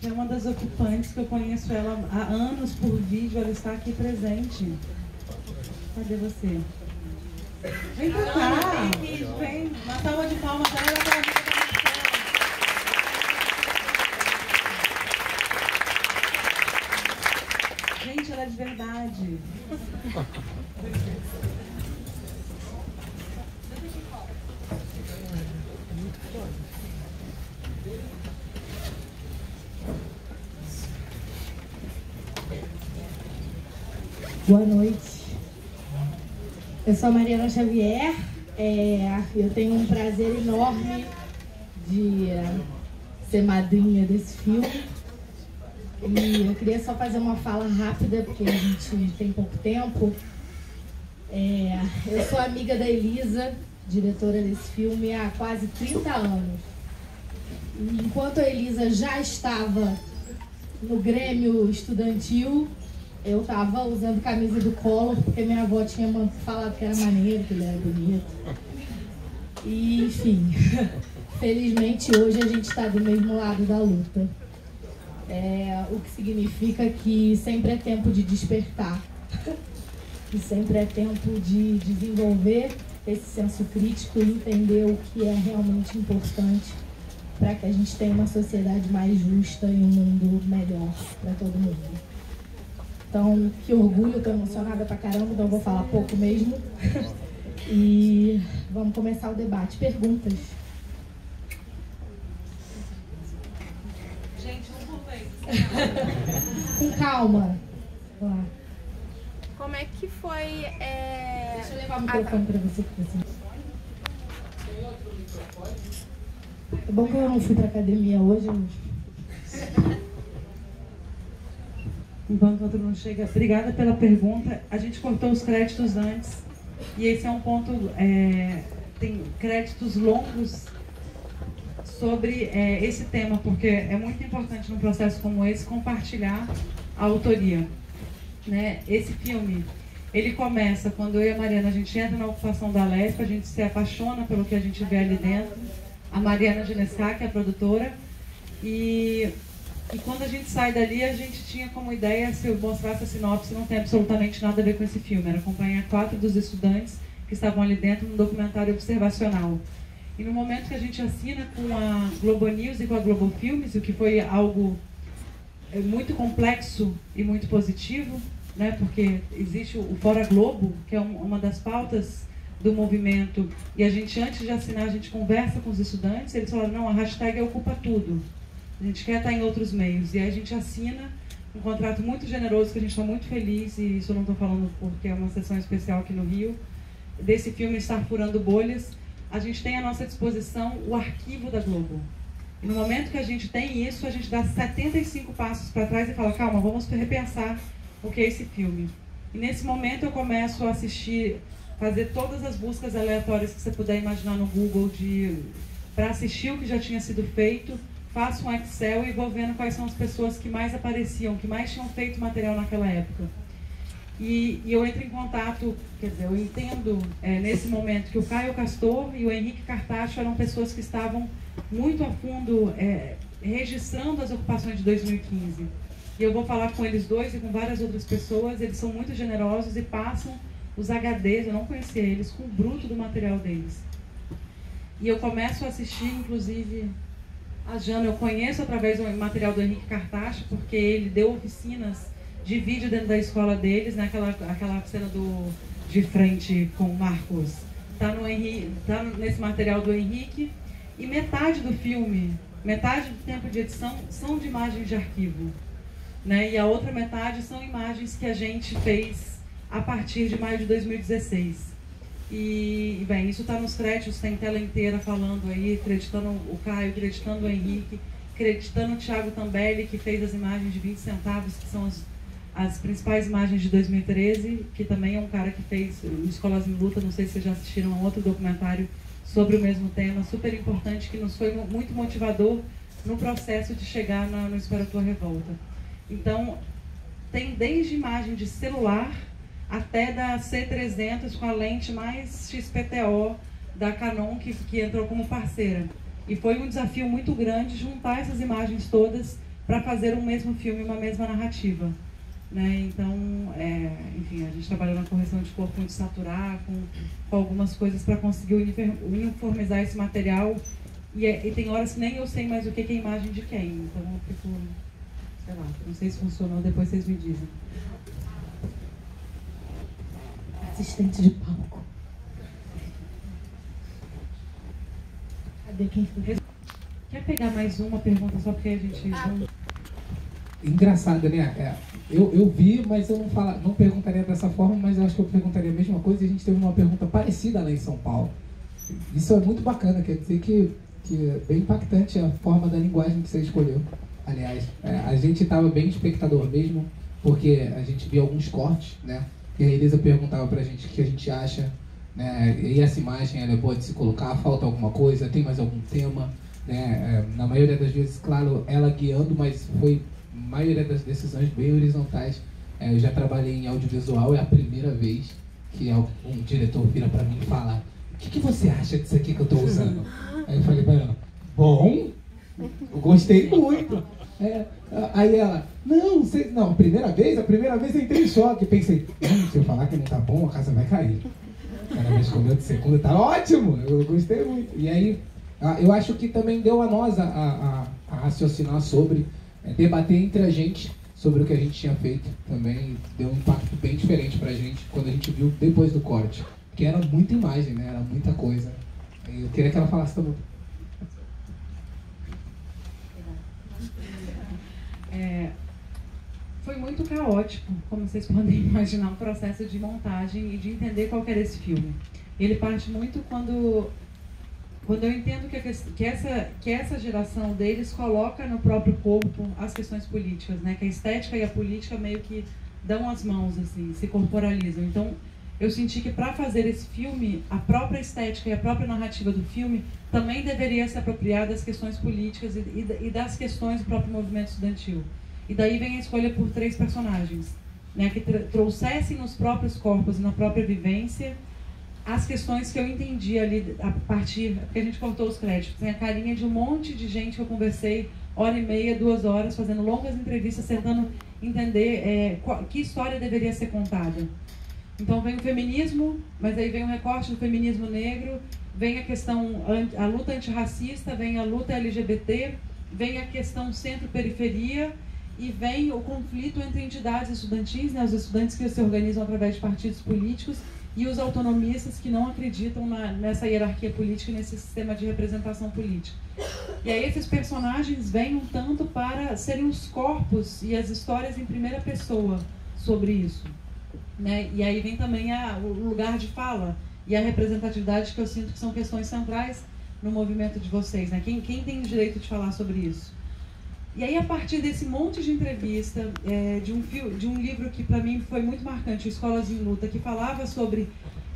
é uma das ocupantes que eu conheço ela há anos por vídeo, ela está aqui presente. Cadê você? Vem pra cá, vem, uma salva de palmas para ela, para a amiga da Marcela. Gente, ela é de verdade. Boa noite, eu sou a Mariana Xavier, eu tenho um prazer enorme de ser madrinha desse filme e eu queria só fazer uma fala rápida porque a gente tem pouco tempo. Eu sou amiga da Elisa, diretora desse filme, há quase 30 anos. E enquanto a Elisa já estava no Grêmio Estudantil, eu estava usando camisa do Collor, porque minha avó tinha falado que era maneiro, que ele era bonito. E, enfim, felizmente hoje a gente está do mesmo lado da luta. O que significa que sempre é tempo de despertar. E sempre é tempo de desenvolver esse senso crítico e entender o que é realmente importante para que a gente tenha uma sociedade mais justa e um mundo melhor para todo mundo. Então, que orgulho, estou emocionada pra caramba, então eu vou falar pouco mesmo. E vamos começar o debate. Perguntas? Gente, um por vez. Com calma. Vamos lá. Como é que foi... Deixa eu levar o microfone para você. É bom que eu não fui pra academia hoje. Enquanto o outro não chega, obrigada pela pergunta. A gente cortou os créditos antes e esse é um ponto, tem créditos longos sobre esse tema, porque é muito importante num processo como esse compartilhar a autoria, né? Esse filme, ele começa quando eu e a Mariana, a gente entra na ocupação da Lesp, a gente se apaixona pelo que a gente vê ali dentro. A Mariana Genesca, que é a produtora, e quando a gente sai dali, a gente tinha como ideia, se eu mostrasse a sinopse, não tem absolutamente nada a ver com esse filme. Era acompanhar 4 dos estudantes que estavam ali dentro num documentário observacional. E no momento que a gente assina com a Globo News e com a Globo Filmes, o que foi algo muito complexo e muito positivo, né? Porque existe o Fora Globo, que é uma das pautas do movimento, e a gente, antes de assinar, a gente conversa com os estudantes, eles falaram, não, a hashtag ocupa tudo. A gente quer estar em outros meios. E aí a gente assina um contrato muito generoso, que a gente está muito feliz, e isso eu não estou falando porque é uma sessão especial aqui no Rio, desse filme Estar Furando Bolhas. A gente tem à nossa disposição o arquivo da Globo. E no momento que a gente tem isso, a gente dá 75 passos para trás e fala, calma, vamos repensar o que é esse filme. E nesse momento eu começo a assistir, fazer todas as buscas aleatórias que você puder imaginar no Google para assistir o que já tinha sido feito. Faço um Excel e vou vendo quais são as pessoas que mais apareciam, que mais tinham feito material naquela época. E eu entro em contato, quer dizer, eu entendo nesse momento que o Caio Castor e o Henrique Cartacho eram pessoas que estavam muito a fundo registrando as ocupações de 2015. E eu vou falar com eles dois e com várias outras pessoas, eles são muito generosos e passam os HDs, eu não conhecia eles, com o bruto do material deles. E eu começo a assistir, inclusive... A Jana eu conheço através do material do Henrique Cartacho, porque ele deu oficinas de vídeo dentro da escola deles, né? Aquela cena de frente com o Marcos. Tá nesse material do Henrique. E metade do filme, metade do tempo de edição, são de imagens de arquivo, né? E a outra metade são imagens que a gente fez a partir de maio de 2016. E, bem, isso está nos créditos, tem tela inteira falando aí, acreditando o Caio, acreditando o Henrique, acreditando o Thiago Tambelli, que fez as imagens de 20 centavos, que são as principais imagens de 2013, que também é um cara que fez Escolas em Luta, não sei se vocês já assistiram a um outro documentário sobre o mesmo tema, super importante, que nos foi muito motivador no processo de chegar no Espera Tua Revolta. Então, tem desde imagem de celular até da C300 com a lente mais XPTO da Canon que entrou como parceira. E foi um desafio muito grande juntar essas imagens todas para fazer um mesmo filme, uma mesma narrativa. Né? Então, enfim, a gente trabalhou na correção de cor com desaturar, com algumas coisas para conseguir uniformizar esse material. E tem horas que nem eu sei mais o que é imagem de quem. Então eu fico, sei lá, não sei se funcionou, depois vocês me dizem. Assistente de palco. Cadê quem foi? Quer pegar mais uma pergunta só porque a gente... Engraçado, né? Eu vi, mas eu não perguntaria dessa forma, mas eu acho que eu perguntaria a mesma coisa e a gente teve uma pergunta parecida lá em São Paulo. Isso é muito bacana, quer dizer que é bem impactante a forma da linguagem que você escolheu. Aliás, a gente estava bem espectador mesmo, porque a gente via alguns cortes, né? E a Elisa perguntava pra gente o que a gente acha, né? E essa imagem, ela é boa de se colocar, falta alguma coisa, tem mais algum tema, né? Na maioria das vezes, claro, ela guiando, mas foi a maioria das decisões bem horizontais. Eu já trabalhei em audiovisual, é a primeira vez que um diretor vira pra mim e fala: o que você acha disso aqui que eu tô usando? Aí eu falei pra ela: bom, eu gostei muito. Aí ela: não, a primeira vez eu entrei em choque. Pensei: se eu falar que não tá bom, a casa vai cair. Cada vez que eu de segunda, tá ótimo, eu gostei muito. E aí, eu acho que também deu a nós a raciocinar sobre, debater entre a gente sobre o que a gente tinha feito também. Deu um impacto bem diferente pra gente quando a gente viu depois do corte. Porque era muita imagem, né? Era muita coisa. Eu queria que ela falasse também. Foi muito caótico, como vocês podem imaginar, o processo de montagem e de entender qual que era esse filme. Ele parte muito quando eu entendo que essa geração deles coloca no próprio corpo as questões políticas, né? Que a estética e a política meio que dão as mãos, assim, se corporalizam. Então, eu senti que para fazer esse filme, a própria estética e a própria narrativa do filme também deveria se apropriar das questões políticas e das questões do próprio movimento estudantil. E daí vem a escolha por 3 personagens, né, que trouxessem nos próprios corpos e na própria vivência as questões que eu entendi ali a partir, porque a gente cortou os créditos. Tem a carinha de um monte de gente que eu conversei 1h30, 2 horas, fazendo longas entrevistas, tentando entender que história deveria ser contada. Então vem o feminismo, mas aí vem o recorte do feminismo negro, vem a questão, a luta antirracista, vem a luta LGBT, vem a questão centro-periferia e vem o conflito entre entidades estudantis, né, os estudantes que se organizam através de partidos políticos e os autonomistas que não acreditam nessa hierarquia política e nesse sistema de representação política. E aí esses personagens vêm um tanto para serem os corpos e as histórias em primeira pessoa sobre isso. Né? E aí vem também o lugar de fala e a representatividade, que eu sinto que são questões centrais no movimento de vocês, né? Quem tem o direito de falar sobre isso? E aí, a partir desse monte de entrevista, de um livro que para mim foi muito marcante, Escolas em Luta, que falava sobre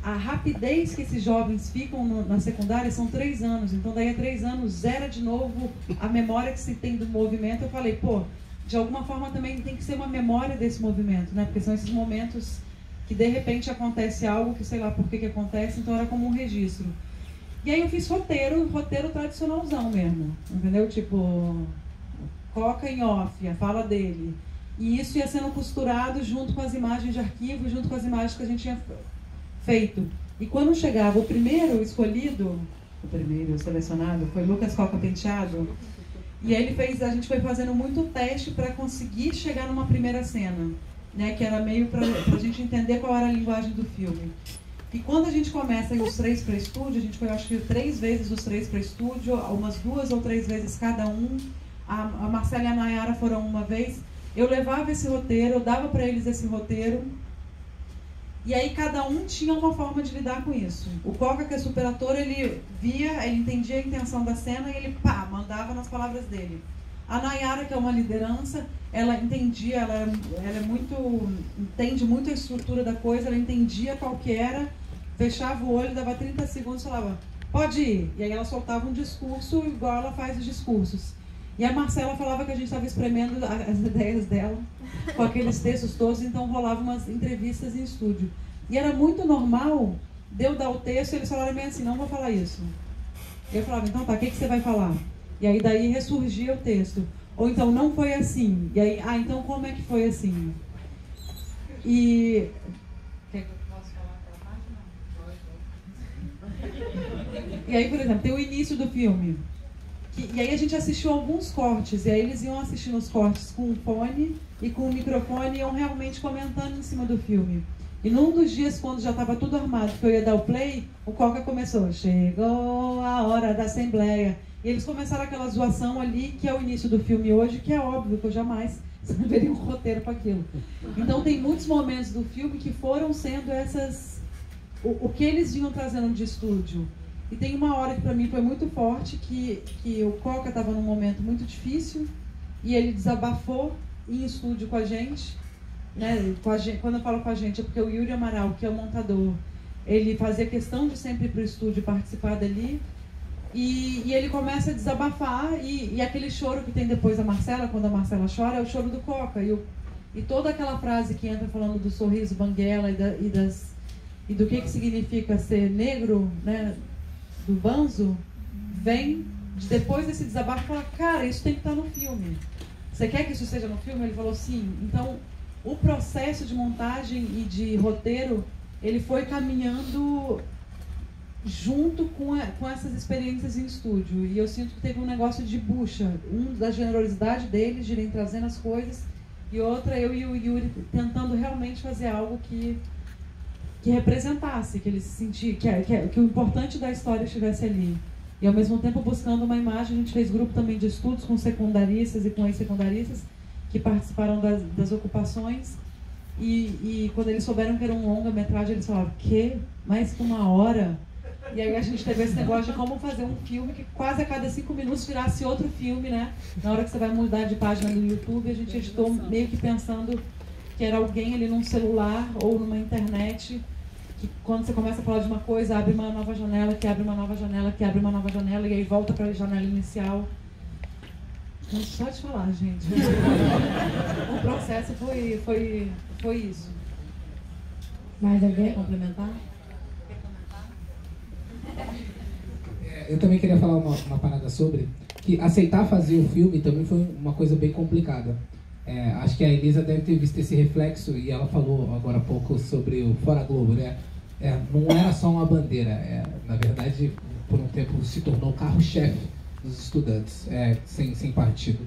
a rapidez que esses jovens ficam na secundária, são 3 anos, então daí a 3 anos zera de novo a memória que se tem do movimento. Eu falei, pô, de alguma forma também tem que ser uma memória desse movimento, né? Porque são esses momentos que de repente acontece algo que sei lá por que acontece, então era como um registro. E aí eu fiz roteiro tradicionalzão mesmo, entendeu? Tipo, Coca em off, a fala dele. E isso ia sendo costurado junto com as imagens de arquivo, junto com as imagens que a gente tinha feito. E quando chegava o primeiro escolhido, o primeiro selecionado, foi Lucas Coca Penteado. E aí a gente foi fazendo muito teste para conseguir chegar numa primeira cena, né, que era meio para a gente entender qual era a linguagem do filme. E quando a gente começa os 3 para estúdio, a gente foi acho que 3 vezes os 3 para estúdio, umas 2 ou 3 vezes cada um. A Marcela e a Nayara foram uma vez. Eu levava esse roteiro, eu dava para eles esse roteiro. E aí cada um tinha uma forma de lidar com isso. O Coca, que é super ator, ele via, ele entendia a intenção da cena e ele mandava nas palavras dele. A Nayara, que é uma liderança, ela entendia, ela entende muito a estrutura da coisa, ela entendia qual que era, fechava o olho, dava 30 segundos e falava, pode ir. E aí ela soltava um discurso igual ela faz os discursos. E a Marcela falava que a gente estava espremendo as ideias dela com aqueles textos todos, então rolava umas entrevistas em estúdio. E era muito normal de eu dar o texto e eles falaram bem assim, não vou falar isso. E eu falava, então tá, o que você vai falar? E aí daí ressurgia o texto. Ou então, não foi assim. E aí, então como é que foi assim? E... Quer que eu possa falar aquela parte? Não. E aí, por exemplo, tem o início do filme. E aí a gente assistiu alguns cortes. E aí eles iam assistindo os cortes com o fone e com o microfone e iam realmente comentando em cima do filme. E num dos dias, quando já estava tudo armado, que eu ia dar o play, o Coca começou: chegou a hora da assembleia. E eles começaram aquela zoação ali, que é o início do filme hoje, que é óbvio que eu jamais veria um roteiro para aquilo. Então tem muitos momentos do filme que foram sendo essas... O que eles vinham trazendo de estúdio. E tem uma hora que para mim foi muito forte, que o Coca estava num momento muito difícil, e ele desabafou em estúdio com a gente. Né? Quando eu falo com a gente, é porque o Yuri Amaral, que é o montador, ele fazia questão de sempre ir para o estúdio participar dali, e ele começa a desabafar, e aquele choro que tem depois a Marcela, quando a Marcela chora, é o choro do Coca, e toda aquela frase que entra falando do sorriso banguela e do que significa ser negro, né, do Banzo, vem depois desse desabafo e fala: cara, isso tem que estar no filme. Você quer que isso seja no filme? Ele falou sim. Então o processo de montagem e de roteiro, ele foi caminhando junto com essas experiências em estúdio. E eu sinto que teve um negócio de bucha. Da generosidade deles, de irem trazendo as coisas, e outra, eu e o Yuri tentando realmente fazer algo que representasse, que eles se sentissem, que o importante da história estivesse ali. E ao mesmo tempo buscando uma imagem. A gente fez grupo também de estudos com secundaristas e com ex-secundaristas que participaram das ocupações, e quando eles souberam que era um longa-metragem, eles falaram: que? Mais que 1 hora? E aí a gente teve esse negócio de como fazer um filme que quase a cada 5 minutos virasse outro filme, né? Na hora que você vai mudar de página no YouTube, a gente editou meio que pensando que era alguém ali num celular ou numa internet, que quando você começa a falar de uma coisa, abre uma nova janela, que abre uma nova janela, que abre uma nova janela, e aí volta para a janela inicial. Só de falar, gente. O processo foi isso. Mais alguém? Quer complementar? Eu também queria falar uma parada sobre que aceitar fazer o filme também foi uma coisa bem complicada. Acho que a Elisa deve ter visto esse reflexo, e ela falou agora há pouco sobre o Fora Globo, né? Não era só uma bandeira, na verdade, por um tempo se tornou o carro-chefe dos estudantes, sem partido,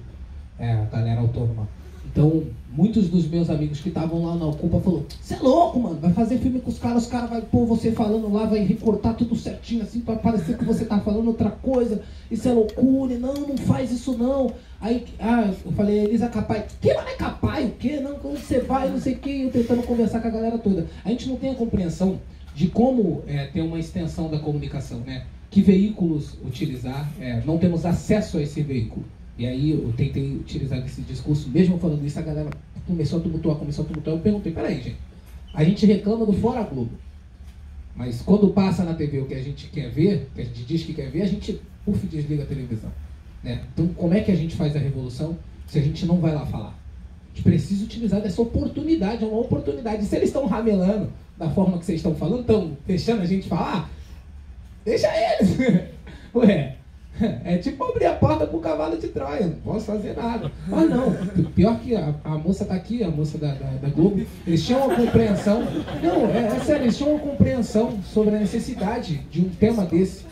a galera autônoma. Então, muitos dos meus amigos que estavam lá na Ocupa falaram: você é louco, mano, vai fazer filme com os caras vai pôr você falando lá, vai recortar tudo certinho assim, pra parecer que você tá falando outra coisa, isso é loucura, não faz isso não. Aí, eu falei: Elisa, capaz? Que não é capaz? O quê? Não, quando você vai, não sei o quê, eu tentando conversar com a galera toda. A gente não tem a compreensão de como ter uma extensão da comunicação, né? Que veículos utilizar, não temos acesso a esse veículo. E aí eu tentei utilizar esse discurso, mesmo falando isso, a galera começou a tumultuar. Eu perguntei: peraí, gente, a gente reclama do Fora Globo, mas quando passa na TV o que a gente quer ver, que a gente diz que quer ver, a gente, desliga a televisão, né? Então como é que a gente faz a revolução se a gente não vai lá falar? A gente precisa utilizar dessa oportunidade, é uma oportunidade. Se eles estão ramelando da forma que vocês estão falando, estão deixando a gente falar, deixa eles. Ué, é tipo abrir a porta pro cavalo de Troia, não posso fazer nada. Mas não, pior que a moça tá aqui, a moça da Globo, eles tinham uma compreensão, não, é sério, eles tinham uma compreensão sobre a necessidade de um tema desse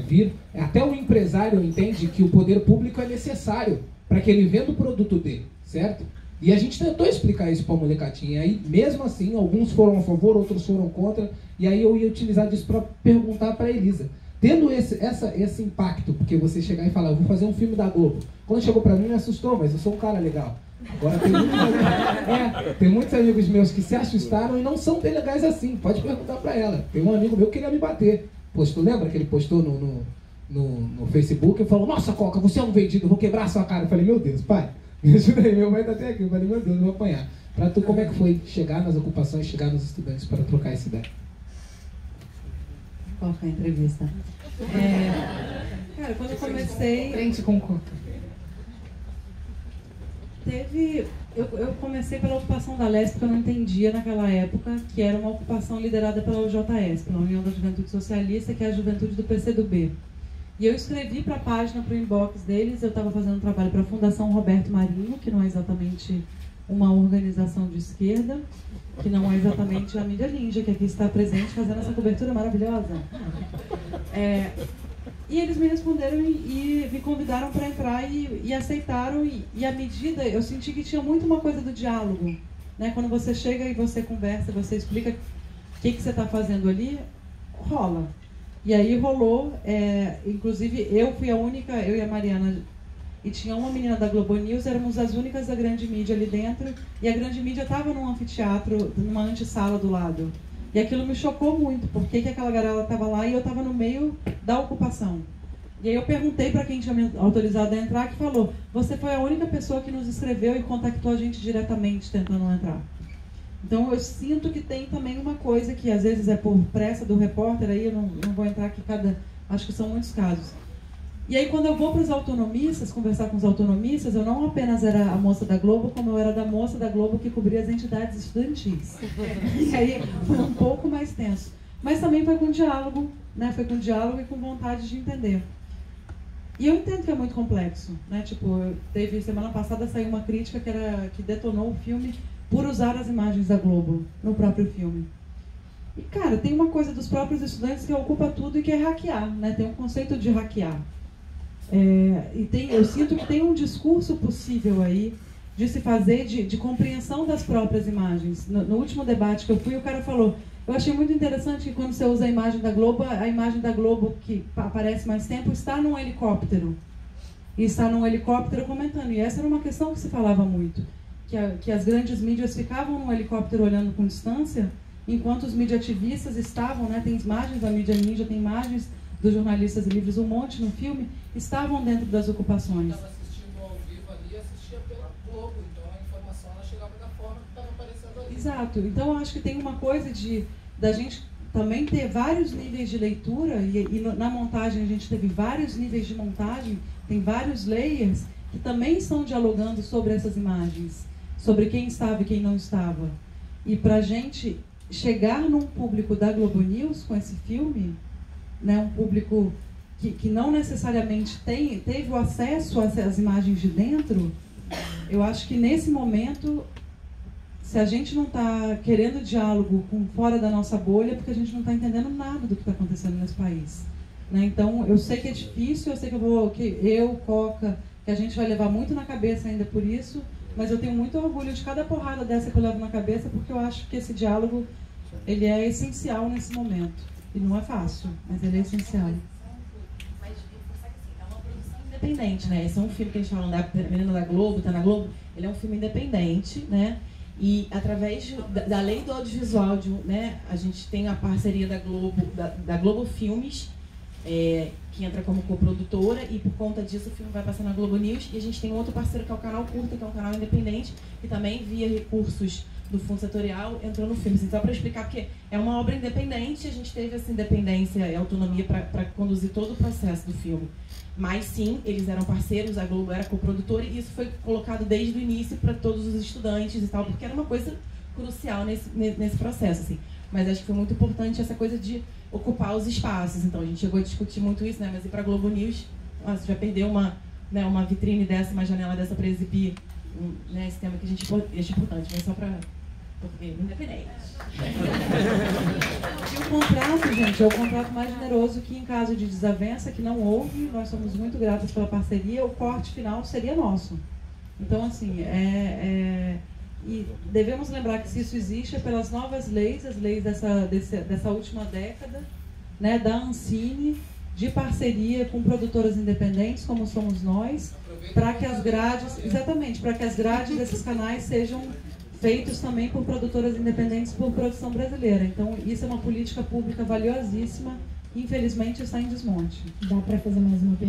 vir. Até o empresário entende que o poder público é necessário para que ele venda o produto dele, certo? E a gente tentou explicar isso pra molecadinha, aí mesmo assim, alguns foram a favor, outros foram contra, e aí eu ia utilizar disso para perguntar para Elisa. Tendo esse impacto, porque você chegar e falar: eu vou fazer um filme da Globo. Quando chegou pra mim, me assustou, mas eu sou um cara legal. Agora tem muitos amigos meus que se assustaram e não são tão legais assim. Pode perguntar pra ela. Tem um amigo meu que queria me bater. Postou, lembra que ele postou no Facebook e falou: nossa, Coca, você é um vendido, eu vou quebrar a sua cara. Eu falei: meu Deus, pai, me ajuda aí, meu pai tá até aqui. Eu falei: meu Deus, eu vou apanhar. Pra tu, como é que foi chegar nas ocupações, chegar nos estudantes para trocar essa ideia? Qual foi a entrevista? Cara, quando eu comecei... Frente com o corpo. Eu comecei pela ocupação da LESP, porque eu não entendia naquela época que era uma ocupação liderada pela UJS, pela União da Juventude Socialista, que é a juventude do PCdoB. E eu escrevi para a página, para o inbox deles. Eu estava fazendo um trabalho para a Fundação Roberto Marinho, que não é exatamente uma organização de esquerda, que não é exatamente a mídia ninja, que aqui está presente fazendo essa cobertura maravilhosa. E eles me responderam e me convidaram para entrar e aceitaram. E à medida, eu senti que tinha muito uma coisa do diálogo, né? Quando você chega e você conversa, você explica o que você está fazendo ali, rola. E aí rolou, inclusive eu fui a única, eu e a Mariana, e tinha uma menina da Globo News, éramos as únicas da grande mídia ali dentro, e a grande mídia estava num anfiteatro, numa antessala do lado. E aquilo me chocou muito, porque que aquela galera estava lá e eu estava no meio da ocupação. E aí eu perguntei para quem tinha me autorizado a entrar, que falou: você foi a única pessoa que nos escreveu e contactou a gente diretamente tentando entrar. Então eu sinto que tem também uma coisa que às vezes é por pressa do repórter, aí eu não vou entrar aqui, acho que são muitos casos. E aí quando eu vou para os autonomistas, conversar com os autonomistas, eu não apenas era a moça da Globo, como eu era da moça da Globo que cobria as entidades estudantis. E aí foi um pouco mais tenso. Mas também foi com diálogo, né? Foi com diálogo e com vontade de entender. E eu entendo que é muito complexo, né? Tipo, semana passada saiu uma crítica que detonou o filme por usar as imagens da Globo no próprio filme. E, cara, tem uma coisa dos próprios estudantes que ocupa tudo e que é hackear, né? Tem um conceito de hackear. Eu sinto que tem um discurso possível aí de se fazer de compreensão das próprias imagens. No último debate que eu fui, o cara falou: eu achei muito interessante que quando você usa a imagem da Globo que aparece mais tempo está num helicóptero. E está num helicóptero comentando. E essa era uma questão que se falava muito. Que as grandes mídias ficavam num helicóptero olhando com distância, enquanto os mídia-ativistas estavam, né, tem imagens da mídia ninja, tem imagens dos jornalistas livres, um monte no filme, estavam dentro das ocupações. Eu estava assistindo ao vivo ali, assistia pela Globo, então a informação ela chegava da forma que estava aparecendo ali. Exato. Então eu acho que tem uma coisa da gente também ter vários níveis de leitura, e na montagem a gente teve vários níveis de montagem, tem vários layers que também estão dialogando sobre essas imagens, sobre quem estava e quem não estava. E para a gente chegar num público da Globo News com esse filme, né, um público que não necessariamente teve o acesso às imagens de dentro, eu acho que nesse momento, se a gente não está querendo diálogo com fora da nossa bolha, é porque a gente não está entendendo nada do que está acontecendo nesse país. Né? Então, eu sei que é difícil, eu sei que Coca, que a gente vai levar muito na cabeça ainda por isso, mas eu tenho muito orgulho de cada porrada dessa que eu levo na cabeça, porque eu acho que esse diálogo ele é essencial nesse momento. E não é fácil, mas ele é essencial. Mas é uma produção independente, né? Esse é um filme que a gente fala da menina da Globo, tá na Globo. Ele é um filme independente, né? E através da lei do audiovisual, né? A gente tem a parceria da Globo, da Globo Filmes, que entra como coprodutora, e por conta disso o filme vai passar na Globo News. E a gente tem outro parceiro que é o Canal Curta, que é um canal independente, que também via recursos do Fundo Setorial entrou no filme. Então, para explicar, porque é uma obra independente, a gente teve essa independência e autonomia para conduzir todo o processo do filme. Mas sim, eles eram parceiros, a Globo era coprodutora, e isso foi colocado desde o início para todos os estudantes e tal, porque era uma coisa crucial nesse processo, assim. Mas acho que foi muito importante essa coisa de ocupar os espaços. Então, a gente chegou a discutir muito isso, né? Mas ir para a Globo News, você já perdeu uma vitrine dessa, uma janela dessa para exibir, né, esse tema que a gente acha importante, mas só para português independente. E o contrato, gente, é o contrato mais generoso que, em caso de desavença, que não houve, nós somos muito gratas pela parceria, o corte final seria nosso. Então, assim, e devemos lembrar que se isso existe é pelas novas leis, as leis dessa última década, né, da Ancine, de parceria com produtoras independentes, como somos nós, para que as grades, exatamente, para que as grades desses canais sejam feitos também por produtoras independentes por produção brasileira. Então, isso é uma política pública valiosíssima, infelizmente está em desmonte. Dá para fazer mais uma pergunta?